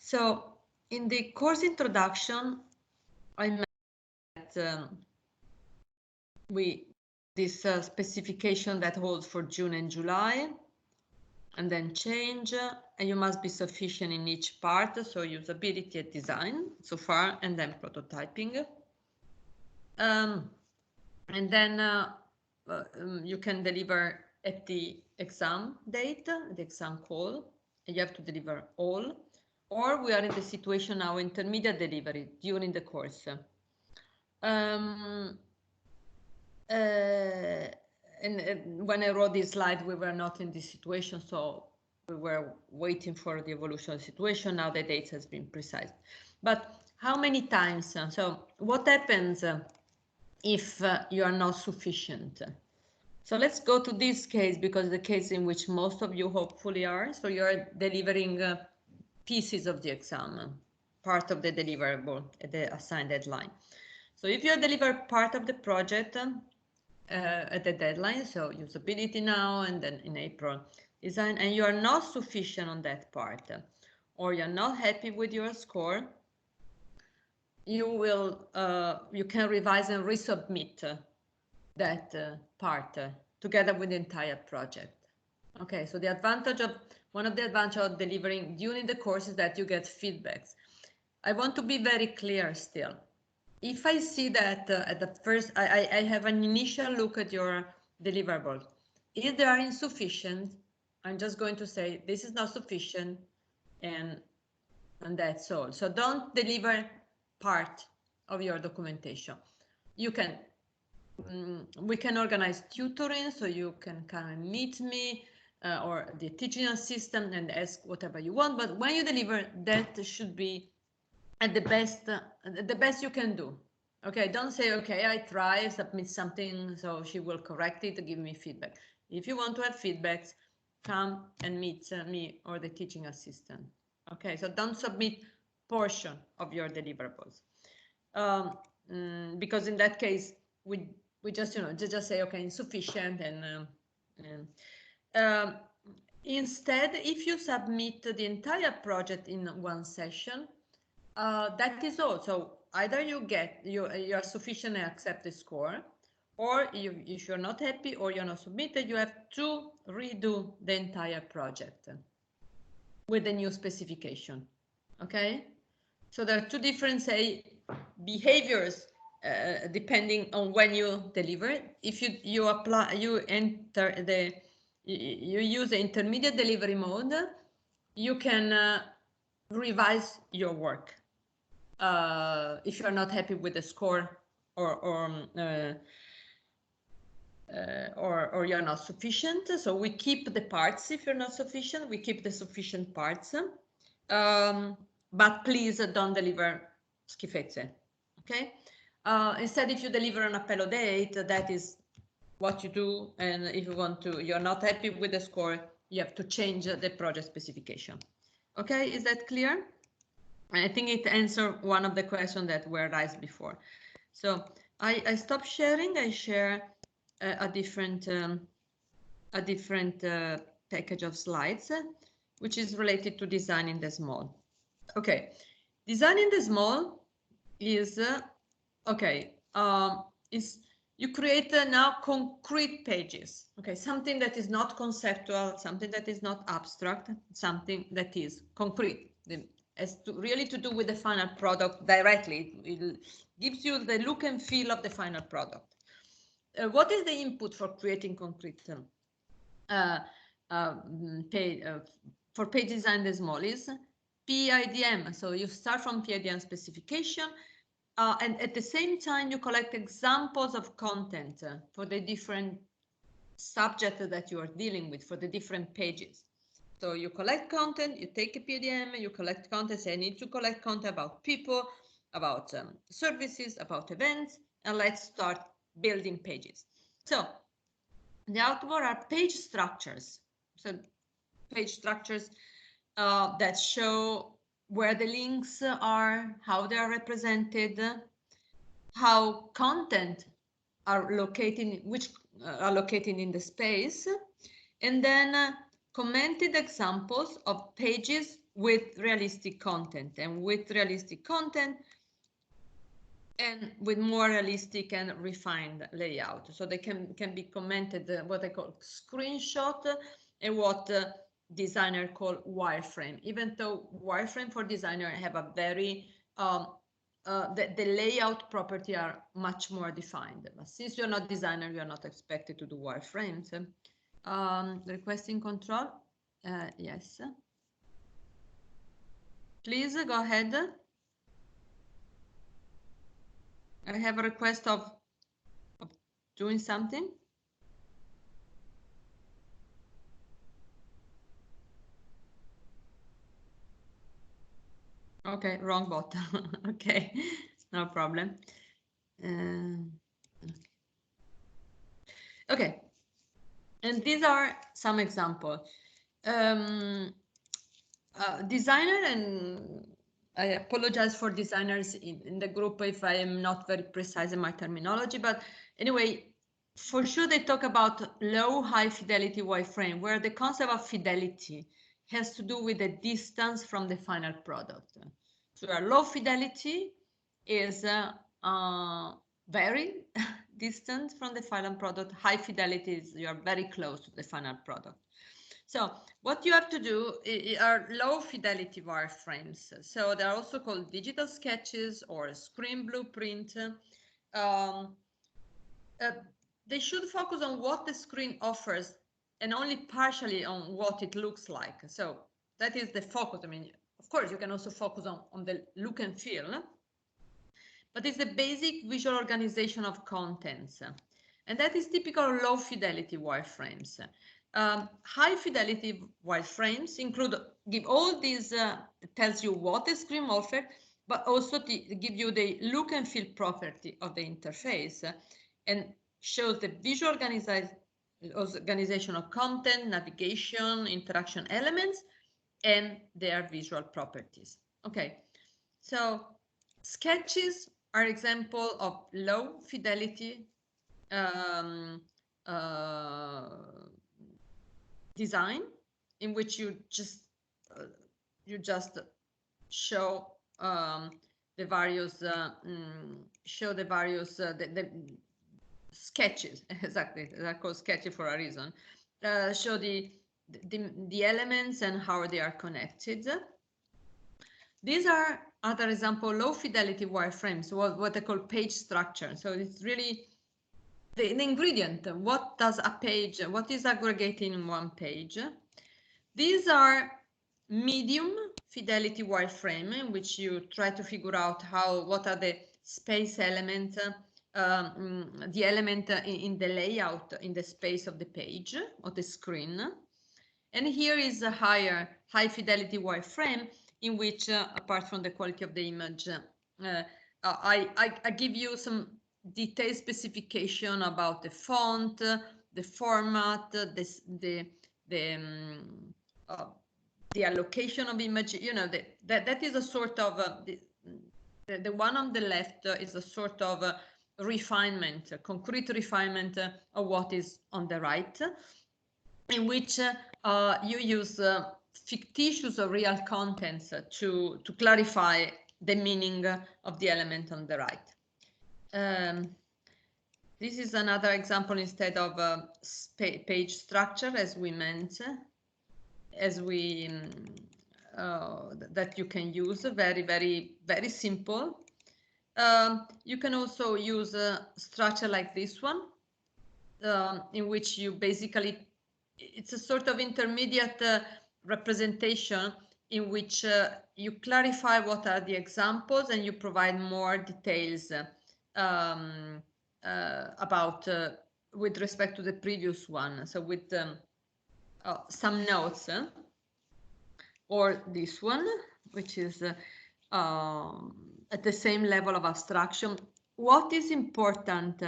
So in the course introduction, I met this specification that holds for June and July, and then change, and you must be sufficient in each part, so usability and design so far, and then prototyping. And then you can deliver at the exam date, the exam call, and you have to deliver all. Or we are in the situation now, intermediate delivery during the course. And when I wrote this slide, we were not in this situation, so we were waiting for the evolution of the situation. Now the date has been precise. But how many times? So what happens if you are not sufficient? So let's go to this case, because the case in which most of you hopefully are. So you're delivering pieces of the exam, part of the deliverable at the assigned deadline. So if you deliver part of the project at the deadline, so usability now and then in April design, and you are not sufficient on that part, or you're not happy with your score, you will you can revise and resubmit that part together with the entire project. Okay, so the advantage of one of the advantages of delivering during the course is that you get feedbacks. I want to be very clear still. If I see that at the first, I have an initial look at your deliverables. If they are insufficient, I'm just going to say this is not sufficient, and that's all. So don't deliver part of your documentation. You can, we can organize tutoring, so you can come and meet me or the teaching assistant and ask whatever you want. But when you deliver, that should be at the best you can do. Okay, don't say, okay, I try, submit something, so she will correct it, give me feedback. If you want to have feedbacks, come and meet me or the teaching assistant. Okay, so don't submit portion of your deliverables. Because in that case, we just, just say, okay, insufficient, and instead, if you submit the entire project in one session, that is all. So either you are sufficient and accept the score, or if you're not happy or you're not submitted, you have to redo the entire project with a new specification. Okay, so there are two different behaviors depending on when you deliver. If you use the intermediate delivery mode, you can revise your work if you are not happy with the score, or you're not sufficient. So we keep the parts. If you're not sufficient, we keep the sufficient parts. But please don't deliver schifezze. Okay. Instead, if you deliver an appello date, that is what you do. And if you're not happy with the score, you have to change the project specification. Okay, is that clear? I think it answered one of the questions that were raised before. So I stop sharing. I share a different package of slides, which is related to designing the small. Okay, designing the small is is you create now concrete pages. Okay, something that is not conceptual, something that is not abstract, something that is concrete. Has really to do with the final product directly. It gives you the look and feel of the final product. What is the input for creating concrete for page design the small is PIDM. So you start from PIDM specification, and at the same time you collect examples of content for the different subjects that you are dealing with, for the different pages. So you collect content, you take a PDM, you collect content, say I need to collect content about people, about services, about events, and let's start building pages. So the outward are page structures. So page structures that show where the links are, how they are represented, how content are located, which are located in the space, and then commented examples of pages with realistic content, and with realistic content and with more realistic and refined layout. So they can be commented, what I call screenshot, and what designer call wireframe, even though wireframe for designer have a very the layout property are much more defined. But since you're not designer, you're not expected to do wireframes. Requesting control, yes. Please go ahead. I have a request of doing something. Okay, wrong button. Okay, no problem. Okay, and these are some examples. Designer, and I apologize for designers in the group if I am not very precise in my terminology, but anyway, for sure they talk about low high fidelity wireframe, where the concept of fidelity has to do with the distance from the final product. So a low fidelity is very distant from the final product. High fidelity is you are very close to the final product. So what you have to do are low fidelity wireframes. So they're also called digital sketches or screen blueprint. They should focus on what the screen offers and only partially on what it looks like. So that is the focus. I mean, of course, you can also focus on the look and feel, but it's the basic visual organization of contents. And that is typical of low fidelity wireframes. High fidelity wireframes give all these, tells you what the screen offers, but also give you the look and feel property of the interface, and shows the visual organization of content, navigation, interaction elements, and their visual properties. Okay, so sketches are example of low fidelity design, in which you just show the various the sketches. Exactly, they're called sketches for a reason. Show the elements and how they are connected. These are other example low fidelity wireframes, what I call page structure. So it's really the ingredient. What does a page, what is aggregating in one page? These are medium fidelity wireframe, in which you try to figure out what are the space elements, the element in the layout, in the space of the page or the screen. And here is a high fidelity wireframe, in which, apart from the quality of the image, I give you some detailed specification about the font, the format, the allocation of image. You know, that is a sort of the one on the left is a sort of refinement, concrete refinement of what is on the right, in which you use fictitious or real contents to clarify the meaning of the element on the right. This is another example instead of page structure, as we meant, that you can use. Very simple. You can also use a structure like this one, in which you basically, it's a sort of intermediate representation, in which you clarify what are the examples, and you provide more details about with respect to the previous one. So with some notes, or this one, which is at the same level of abstraction. What is important?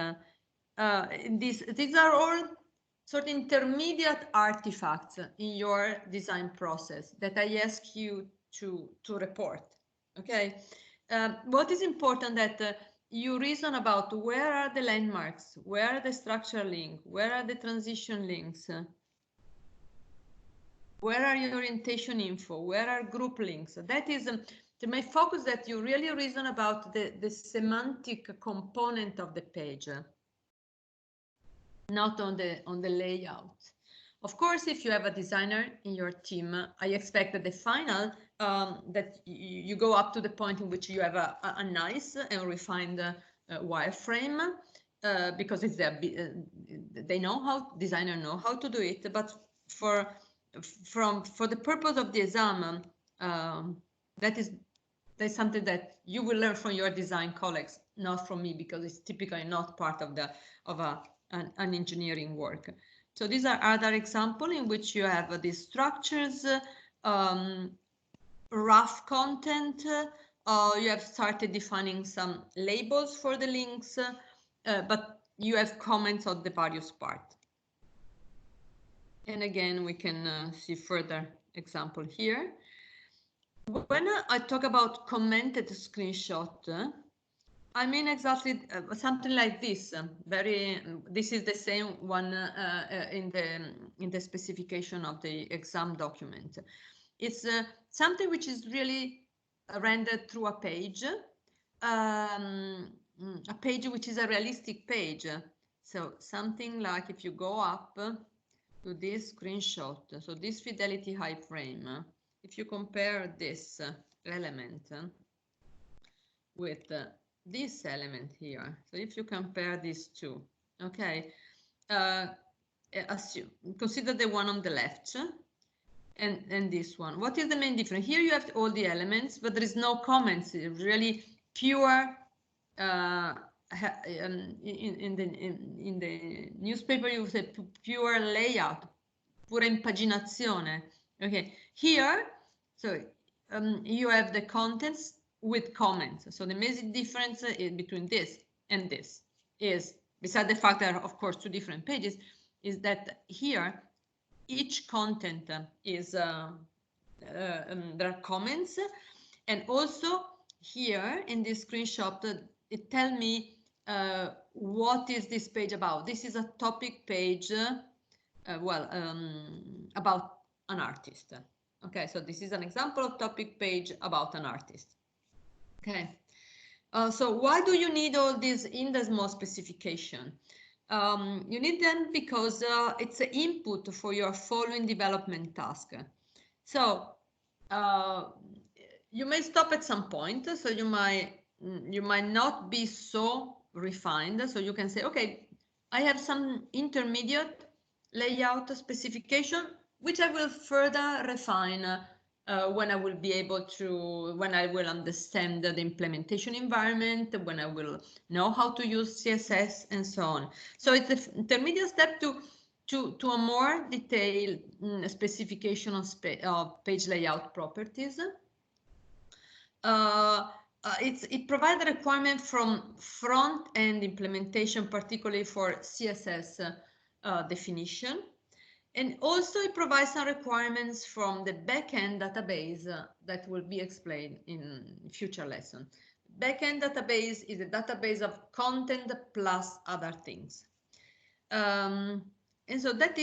These are all sort of intermediate artifacts in your design process that I ask you to report. Okay, what is important that you reason about where are the landmarks, where are the structure links, where are the transition links, Where are your orientation info? Where are group links? That is the main focus, that you really reason about the semantic component of the page, not on the layout. Of course, if you have a designer in your team, I expect that the final, that you go up to the point in which you have a nice and refined wireframe, because it's they know how, designers know how to do it. But for the purpose of the exam, that's something that you will learn from your design colleagues, not from me, because it's typically not part of an engineering work. So these are other examples in which you have these structures, rough content. You have started defining some labels for the links, but you have comments on the various parts. And again, we can see further example here. When I talk about commented screenshot, I mean exactly something like this. This is the same one in the specification of the exam document. It's something which is really rendered through a page which is a realistic page. So something like, if you go up to this screenshot, so this fidelity high frame, if you compare this element with this element here, so if you compare these two, okay, consider the one on the left and this one. What is the main difference? Here you have all the elements, but there is no comments. It's really pure. In the newspaper you say pure layout, pura impaginazione. Okay, here, so you have the contents with comments. So the main difference between this and this is, besides the fact that of course two different pages, is that here each content is there are comments, and also here in this screenshot it tells me what is this page about. This is a topic page, about an artist. Okay, so this is an example of topic page about an artist. Okay, so why do you need all this in the small specification? You need them because it's an input for your following development task. So you may stop at some point, so you might not be so refined, so you can say, okay, I have some intermediate layout specification which I will further refine when I will be able to, when I will understand the implementation environment, when I will know how to use CSS and so on. So it's the intermediate step to a more detailed specification of page layout properties. It provides a requirement from front-end implementation, particularly for CSS definition. And also it provides some requirements from the backend database that will be explained in future lesson. Backend database is a database of content plus other things. And so that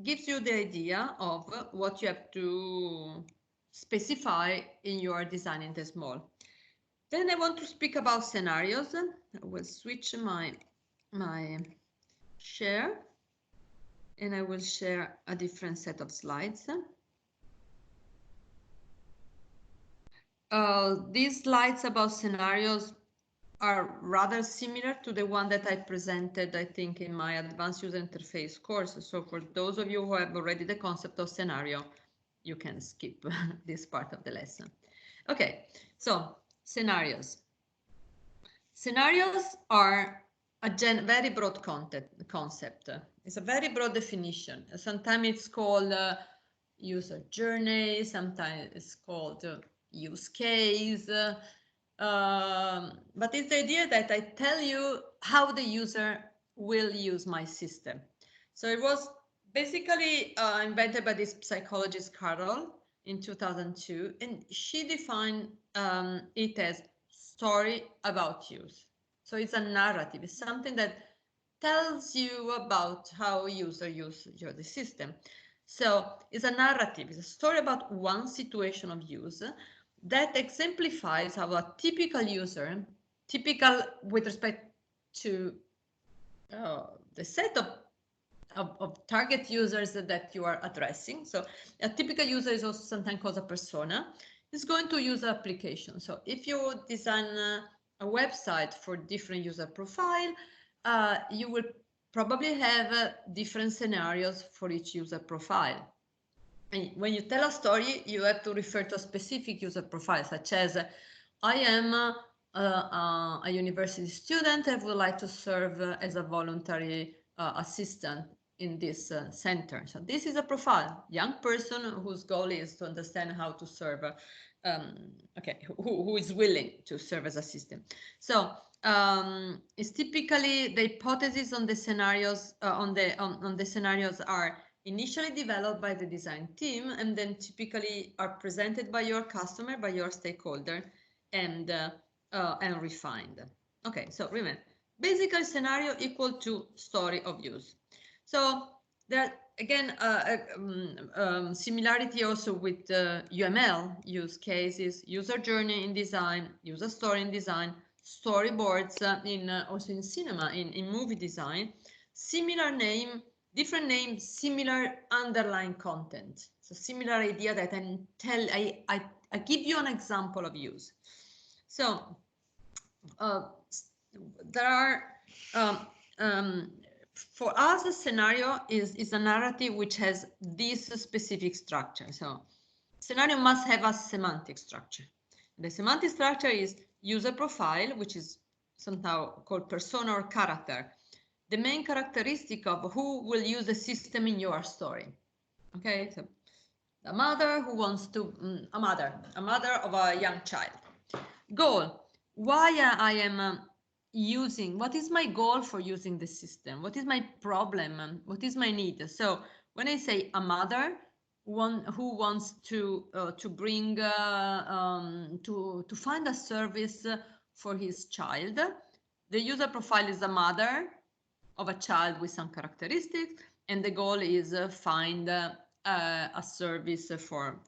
gives you the idea of what you have to specify in your design in the small. Then I want to speak about scenarios. I will switch my share, and I will share a different set of slides. These slides about scenarios are rather similar to the one that I presented, I think, in my advanced user interface course. So for those of you who have already the concept of scenario, you can skip this part of the lesson. Okay, so scenarios. Scenarios are a very broad concept. It's a very broad definition. Sometimes it's called user journey, sometimes it's called use case. But it's the idea that I tell you how the user will use my system. So it was basically invented by this psychologist Carol in 2002, and she defined it as story about use. So it's a narrative. It's something that tells you about how user uses the system. So it's a narrative, it's a story about one situation of use that exemplifies how a typical user, typical with respect to the set of target users that you are addressing. So a typical user is also sometimes called a persona, is going to use an application. So if you design a website for different user profile, you will probably have different scenarios for each user profile. And when you tell a story, you have to refer to a specific user profile, such as I am a university student and would like to serve as a voluntary assistant in this center. So this is a profile, young person whose goal is to understand how to serve, who is willing to serve as assistant. So it's typically the hypothesis on the scenarios on the scenarios are initially developed by the design team and then typically are presented by your customer, by your stakeholder, and refined. Okay, so remember, basically scenario equal to story of use. So there again similarity also with UML use cases, user journey in design, user story in design, storyboards also in cinema, in movie design, similar name, different names, similar underlying content. So similar idea that I give you an example of use. So there are for us a scenario is a narrative which has this specific structure. So scenario must have a semantic structure. The semantic structure is user profile, which is somehow called persona or character, the main characteristic of who will use the system in your story. Okay, so a mother who wants to a mother of a young child. Goal, why I am using, what is my goal for using the system, what is my problem, what is my need. So when I say a mother who wants to bring to find a service for his child, the user profile is a mother of a child with some characteristics, and the goal is find a service for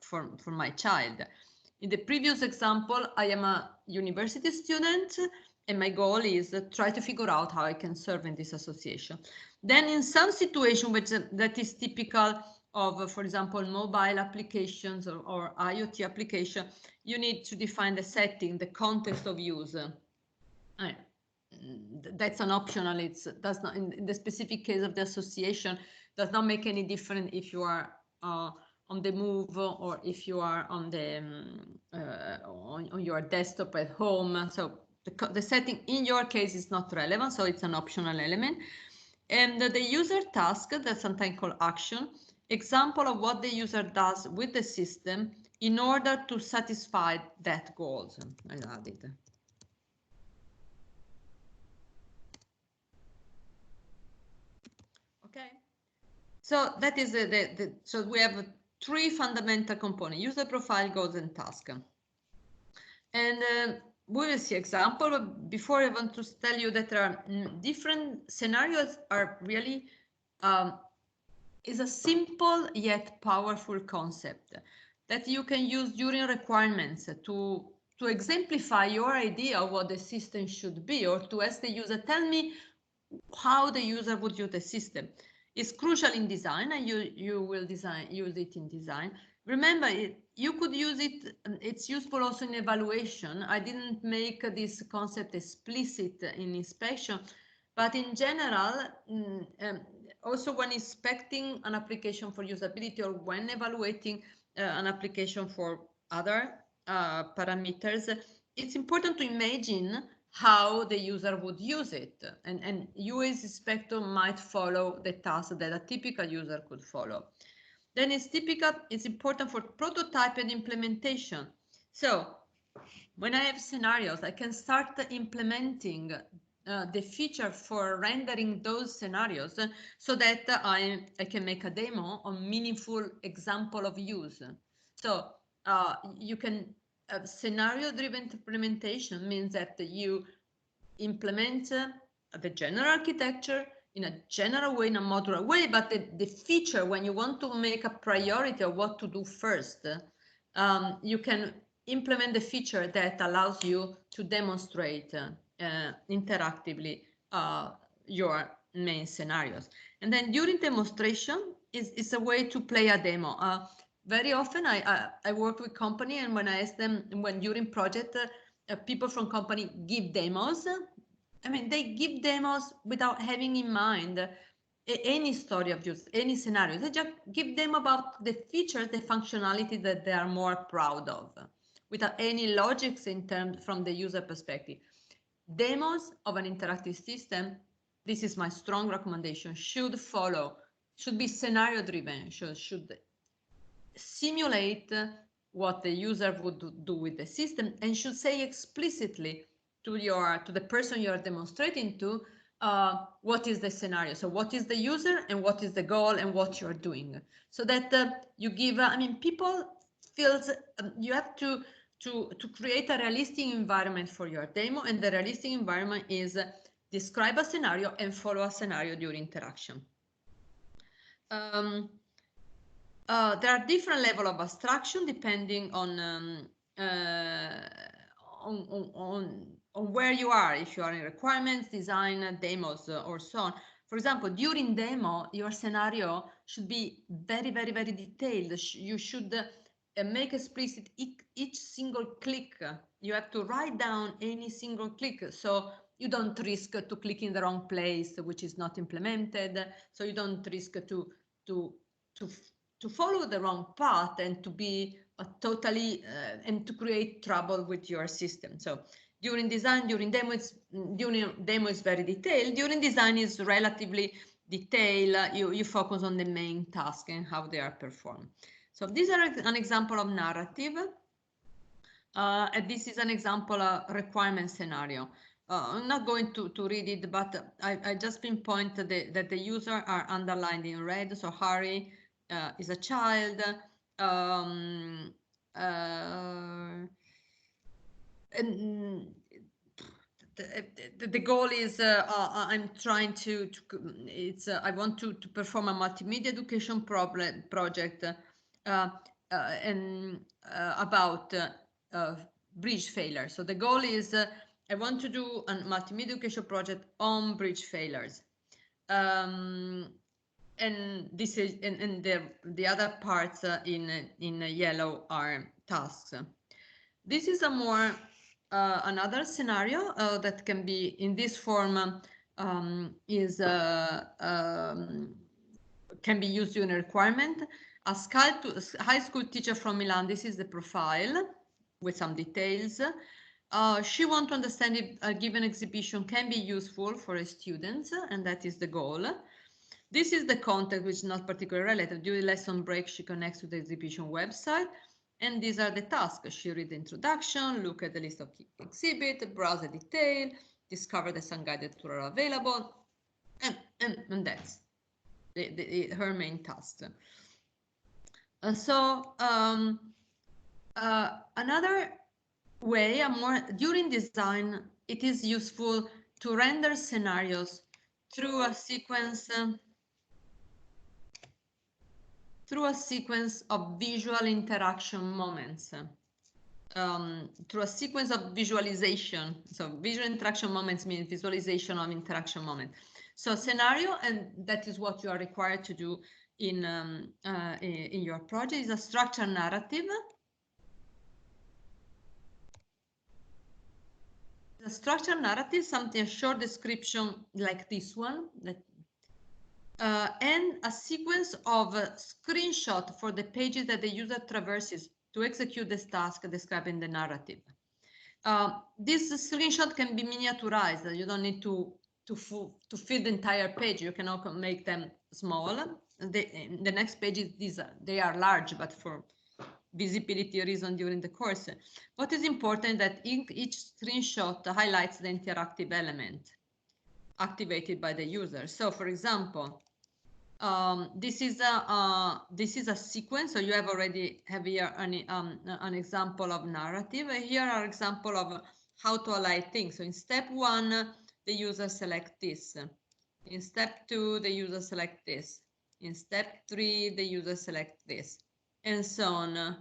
my child. In the previous example, I am a university student and my goal is try to figure out how I can serve in this association. Then in some situation which that is typical of, for example, mobile applications or IoT application, you need to define the setting, the context of use. That's an optional. It does not, in the specific case of the association, does not make any difference if you are on the move or if you are on the on your desktop at home. So the setting in your case is not relevant, so it's an optional element. And the user task, that's sometimes called action, example of what the user does with the system in order to satisfy that goal. I added. Okay, so that is so we have three fundamental components: user profile, goals, and task. And we will see example. But before, I want to tell you that there are different scenarios. Are really is a simple yet powerful concept that you can use during requirements to exemplify your idea of what the system should be, or to ask the user, tell me how the user would use the system. It's crucial in design, and you will use it in design. Remember, you could use it, it's useful also in evaluation. I didn't make this concept explicit in inspection, but in general, also when inspecting an application for usability or when evaluating an application for other parameters, it's important to imagine how the user would use it, and UX inspector might follow the task that a typical user could follow. Then it's important for prototype and implementation. So when I have scenarios, I can start implementing the feature for rendering those scenarios so that I can make a demo on meaningful example of use. So you can scenario-driven implementation means that you implement the general architecture in a general way, in a modular way, but the feature, when you want to make a priority of what to do first, you can implement the feature that allows you to demonstrate interactively your main scenarios. And then during demonstration is a way to play a demo. Very often I work with company, and when I ask them, when during project, people from company give demos, I mean, they give demos without having in mind any story of use, any scenario. They just give them about the features, the functionality that they are more proud of, without any logics in terms from the user perspective. Demos of an interactive system, this is my strong recommendation, should be scenario driven, should simulate what the user would do with the system, and should say explicitly to the person you're demonstrating to what is the scenario. So what is the user and what is the goal and what you're doing, so that you give, I mean, people feels you have to create a realistic environment for your demo, and the realistic environment is describe a scenario and follow a scenario during interaction. There are different levels of abstraction depending on where you are, if you are in requirements, design, demos, or so on. For example, during demo, your scenario should be very, very, very detailed. You should make explicit each single click. You have to write down any single click, so you don't risk to click in the wrong place, which is not implemented. So you don't risk to follow the wrong path and to be totally and to create trouble with your system. So during design, during demo is very detailed. During design is relatively detailed. You focus on the main task and how they are performed. So these are an example of narrative. And this is an example of requirement scenario. I'm not going to read it, but I just pinpoint that the user are underlined in red. So Harry is a child. And the goal is I'm trying to I want to perform a multimedia education project and about bridge failure. So the goal is I want to do a multimedia education project on bridge failures. And this is and the other parts in yellow are tasks. This is a more another scenario that can be in this form is can be used in a requirement. A high school teacher from Milan. This is the profile with some details. She wants to understand if a given exhibition can be useful for a student, and that is the goal. This is the content, which is not particularly related. During lesson break, she connects to the exhibition website, and these are the tasks. She read the introduction, look at the list of key exhibit, browse the detail, discover the unguided tour available, and that's her main task. Another way, during design, it is useful to render scenarios through a sequence of visual interaction moments, through a sequence of visualization. So visual interaction moments means visualization of interaction moment. So scenario, and that is what you are required to do in your project, is a structured narrative. The structured narrative, something, a short description like this one, and a sequence of screenshot for the pages that the user traverses to execute this task described in the narrative. This screenshot can be miniaturized. You don't need to fill the entire page. You can also make them small. The next pages, they are large, but for visibility reason during the course. What is important that each screenshot highlights the interactive element activated by the user. So, for example, this is a sequence. So you have here an example of narrative. Here are example of how to align things. So in step 1, the user selects this. In step 2, the user select this. In step 3, the user select this, and so on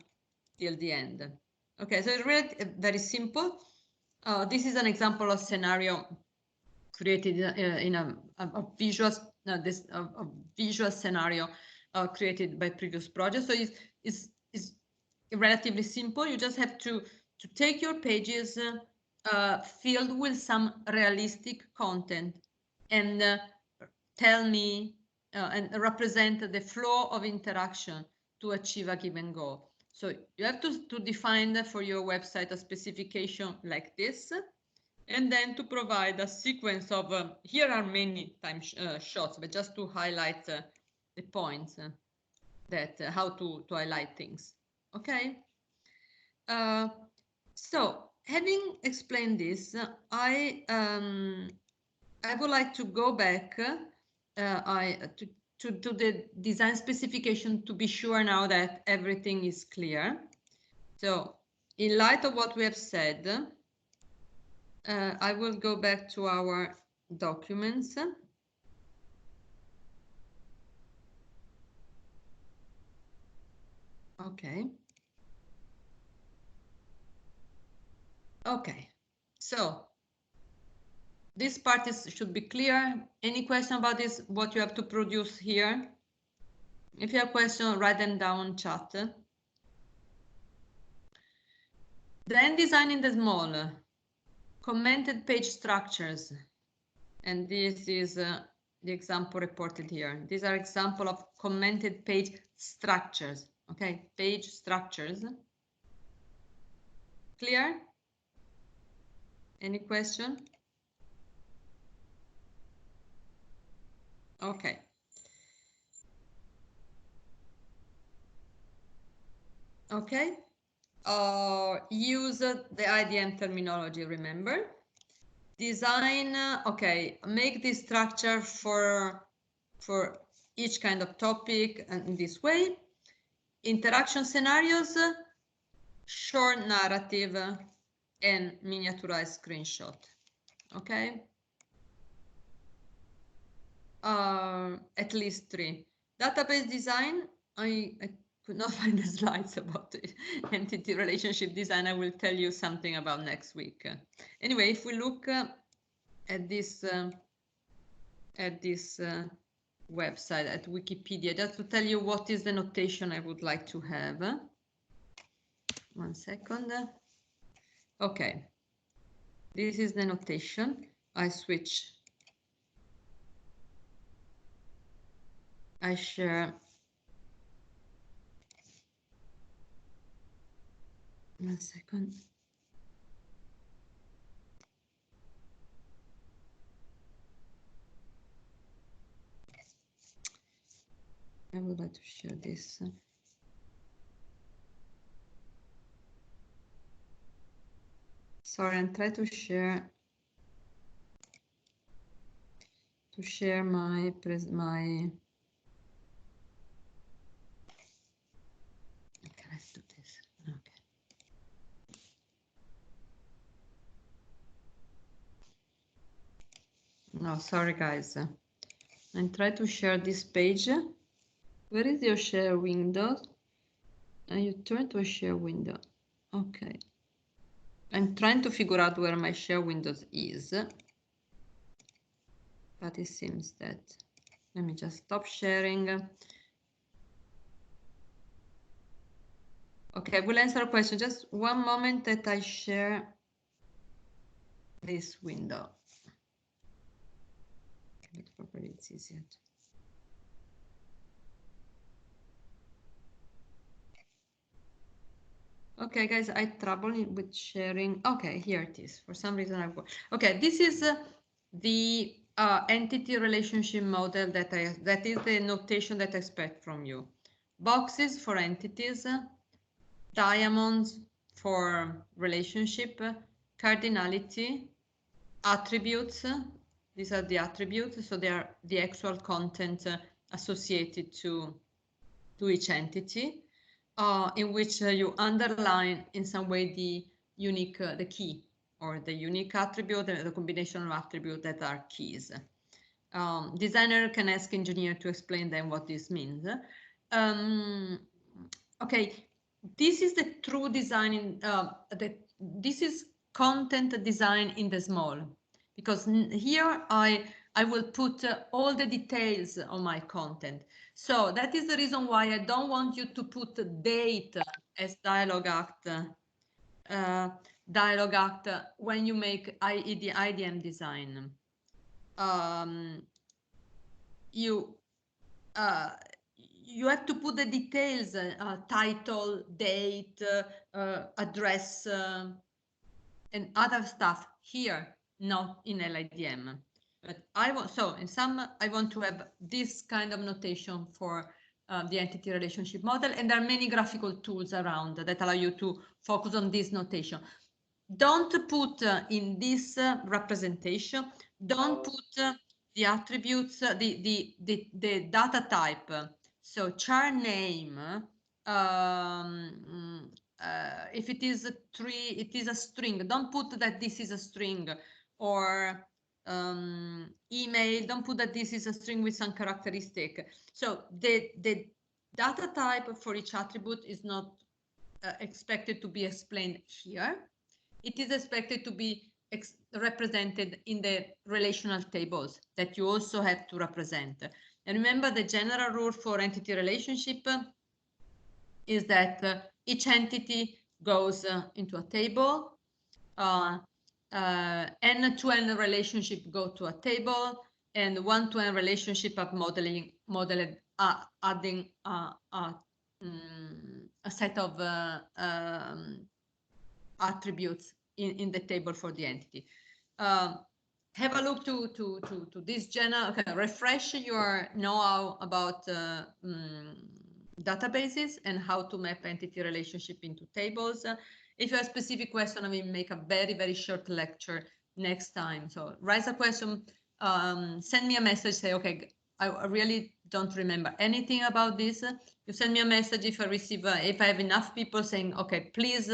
till the end. Okay, so it's really very simple. This is an example of scenario created in a visual visual scenario created by previous projects. So it's relatively simple. You just have to take your pages filled with some realistic content and tell me and represent the flow of interaction to achieve a given goal. So you have to define for your website a specification like this, and then to provide a sequence of, here are many time shots, but just to highlight the points that how to highlight things. Okay. So having explained this, I would like to go back to the design specification to be sure now that everything is clear. So in light of what we have said, I will go back to our documents. Okay. Okay. So this part should be clear. Any question about this, what you have to produce here? If you have questions, write them down in chat. Then designing the small commented page structures. And this is the example reported here. These are example of commented page structures. Okay, page structures. Clear? Any question? Okay. Okay. Use the IDM terminology, remember. Design, okay, make this structure for each kind of topic and in this way. Interaction scenarios, short narrative, and miniaturized screenshot. Okay. At least 3. Database design, I could not find the slides about the entity relationship design. I will tell you something about next week. Anyway, if we look at this website, at Wikipedia, just to tell you what is the notation I would like to have. 1 second. Okay, this is the notation. I switch. I share. 1 second. I would like to share this. Sorry, I'm trying to share my okay, let's do this. Okay. No, sorry guys. I'm trying to share this page. Where is your share window? And you turn to a share window. Okay. I'm trying to figure out where my share windows is. But it seems that, let me just stop sharing. Okay, we'll answer a question. Just one moment that I share this window. But probably it's easier. Okay, guys, I trouble with sharing. Okay, here it is. For some reason, okay. This is the entity relationship model that is the notation that I expect from you. Boxes for entities, diamonds for relationship, cardinality, attributes. These are the attributes, so they are the actual content associated to each entity. In which you underline in some way the unique, the key, or the unique attribute, the combination of attributes that are keys. Designer can ask engineer to explain them what this means. Okay, this is the true design in this is content design in the small, because here I will put all the details on my content. So that is the reason why I don't want you to put date as dialogue act when you make IDM design. You have to put the details, title, date, address, and other stuff here, not in LIDM. But I want, so in sum, I want to have this kind of notation for the entity relationship model, and there are many graphical tools around that allow you to focus on this notation. Don't put in this representation, don't put the attributes, the data type. So char name, if it is a tree, it is a string. Don't put that this is a string, or email, don't put that this is a string with some characteristic. So the data type for each attribute is not expected to be explained here. It is expected to be represented in the relational tables that you also have to represent. And remember, the general rule for entity relationship is that each entity goes into a table, end-to-end relationship go to a table, and one-to-end relationship are modeled adding a set of attributes in the table for the entity. Have a look to this general, okay, refresh your know-how about databases and how to map entity relationship into tables. If you have a specific question, I will make a very, very short lecture next time. So raise a question, send me a message, say, okay, I really don't remember anything about this. You send me a message if I receive, if I have enough people saying, okay, please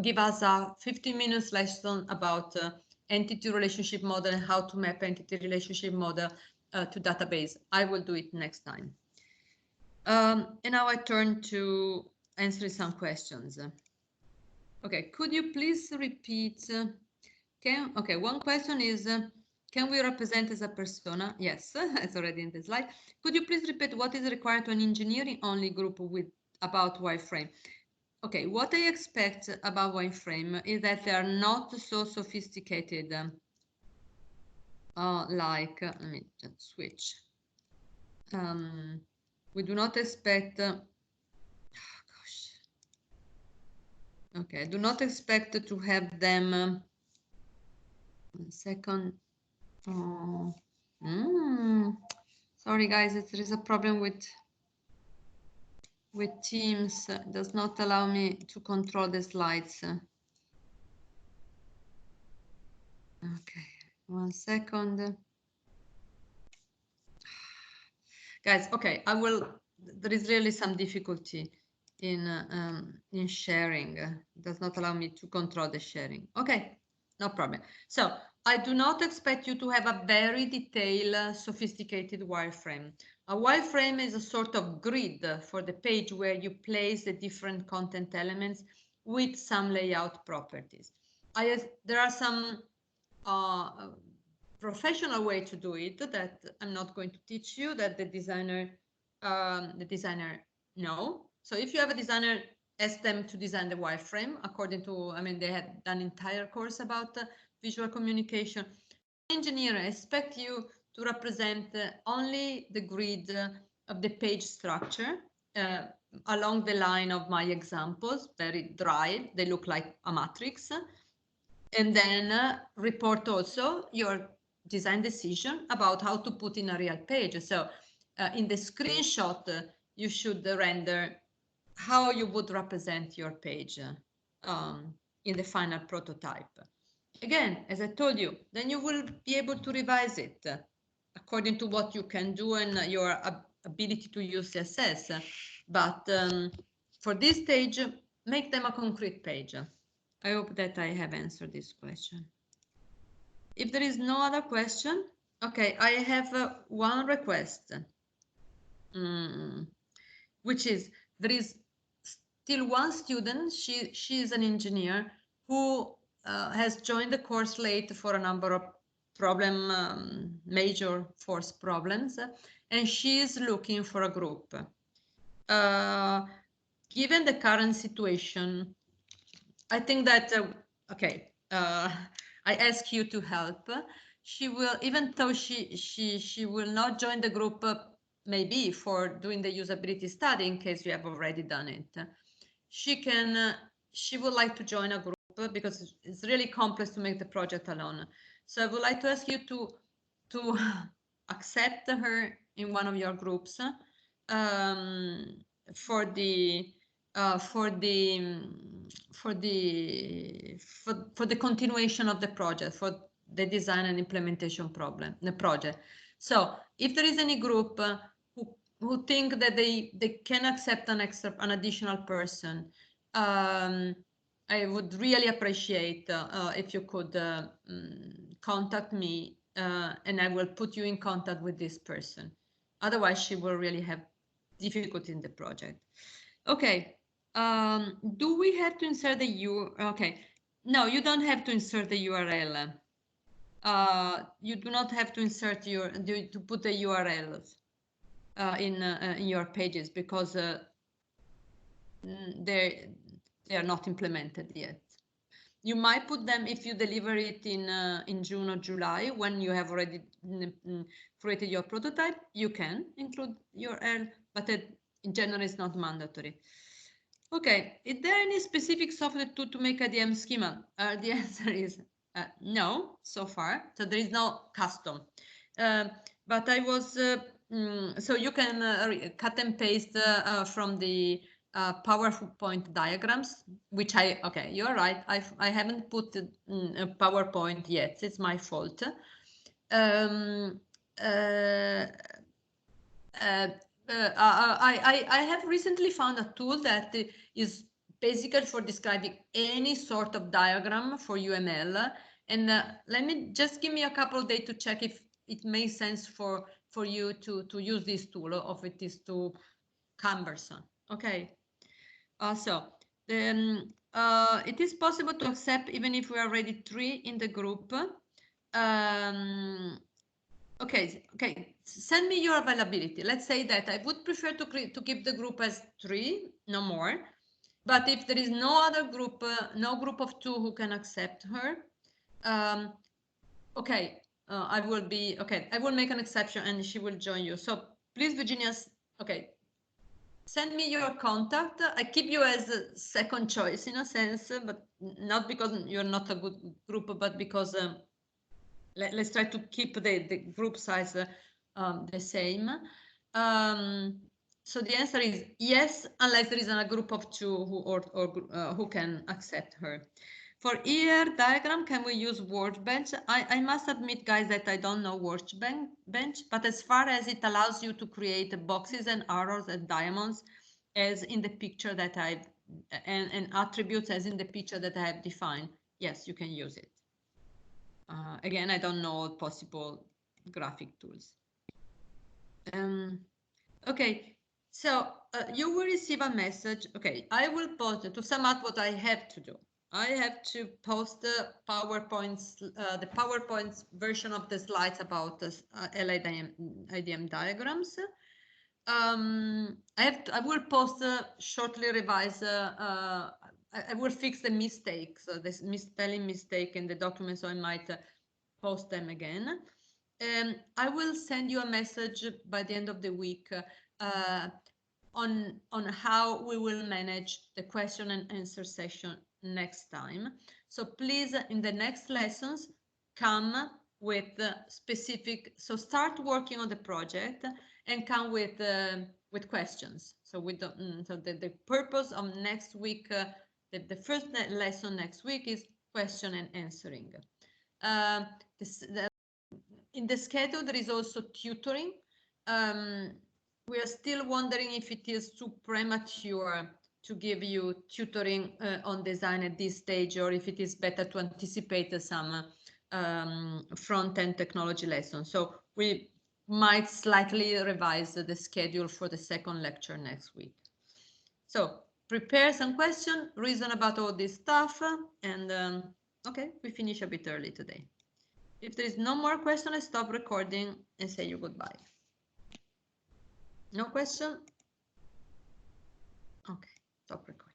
give us a 15 minutes lesson about entity relationship model and how to map entity relationship model to database. I will do it next time. And now I turn to answering some questions. Okay, could you please repeat? Okay, one question is, can we represent as a persona? Yes, it's already in the slide. Could you please repeat what is required to an engineering only group with about wireframe? Okay, what I expect about wireframe is that they are not so sophisticated. Like, let me just switch. We do not expect. Okay, I do not expect to have them. 1 second. Sorry, guys, there is a problem with Teams. Does not allow me to control the slides. Okay, 1 second. Guys, okay, I will. There is really some difficulty in sharing. It does not allow me to control the sharing. Okay, no problem. So I do not expect you to have a very detailed, sophisticated wireframe. A wireframe is a sort of grid for the page where you place the different content elements with some layout properties. There are some professional way to do it that I'm not going to teach you, that the designer know. So if you have a designer, ask them to design the wireframe according to, I mean, they had done entire course about visual communication. Engineer, I expect you to represent only the grid of the page structure along the line of my examples, very dry, they look like a matrix. And then report also your design decision about how to put in a real page. So in the screenshot, you should render how you would represent your page in the final prototype. Again, as I told you, then you will be able to revise it according to what you can do and your ability to use CSS. But for this stage, make them a concrete page. I hope that I have answered this question. If there is no other question, Okay, I have one request, which is there is still one student. She is an engineer who has joined the course late for a number of major force problems, and she is looking for a group. Given the current situation, I think that okay. I ask you to help. She will, even though she will not join the group, maybe for doing the usability study in case you have already done it. She can. She would like to join a group because it's really complex to make the project alone. So I would like to ask you to accept her in one of your groups for the for the continuation of the project, for the design and implementation the project. So if there is any group who think that they can accept an additional person, I would really appreciate if you could contact me and I will put you in contact with this person. Otherwise, she will really have difficulty in the project. Okay. Do we have to insert the Okay. No, you don't have to insert the URL. You do not have to insert to put the URLs in your pages because they are not implemented yet. You might put them if you deliver it in June or July when you have already created your prototype. You can include URL, but in general, it's not mandatory. Okay, is there any specific software to make a DM schema? The answer is no, so far. So there is no custom. But I was, so you can cut and paste from the PowerPoint diagrams, which okay, you're right. I haven't put a PowerPoint yet. It's my fault. I have recently found a tool that is basically for describing any sort of diagram for UML. And let me just give me a couple of days to check if it makes sense for you to use this tool or if it is too cumbersome. Okay. So then it is possible to accept even if we are already 3 in the group. Okay, send me your availability. Let's say that I would prefer to keep the group as 3, no more. But if there is no other group, no group of 2 who can accept her, okay, I will make an exception and she will join you. So please, Virginia, okay, send me your contact. I keep you as a second choice in a sense, but not because you're not a good group, but because let's try to keep the group size the same. So the answer is yes, unless there is a group of 2 who can accept her. For ER diagram, can we use Workbench? I must admit, guys, that I don't know Workbench, but as far as it allows you to create boxes and arrows and diamonds, as in the picture that and attributes as in the picture that I have defined, yes, you can use it. Again, I don't know possible graphic tools. Okay, so you will receive a message. Okay, I will post to sum up what I have to do. I have to post the PowerPoint version of the slides about the LIDM diagrams. I will post shortly revise. I will fix the mistakes, this misspelling mistake in the document, so I might post them again. I will send you a message by the end of the week on how we will manage the question and answer session next time. So please, in the next lessons, come with specific. So start working on the project and come with questions. So the purpose of next week, the first lesson next week is question and answering. In the schedule, there is also tutoring. We are still wondering if it is too premature to give you tutoring on design at this stage, or if it is better to anticipate some front-end technology lesson. So we might slightly revise the schedule for the second lecture next week. So prepare some questions, reason about all this stuff, and okay, we finish a bit early today. If there is no more question, I stop recording and say you goodbye. No question? Okay, stop recording.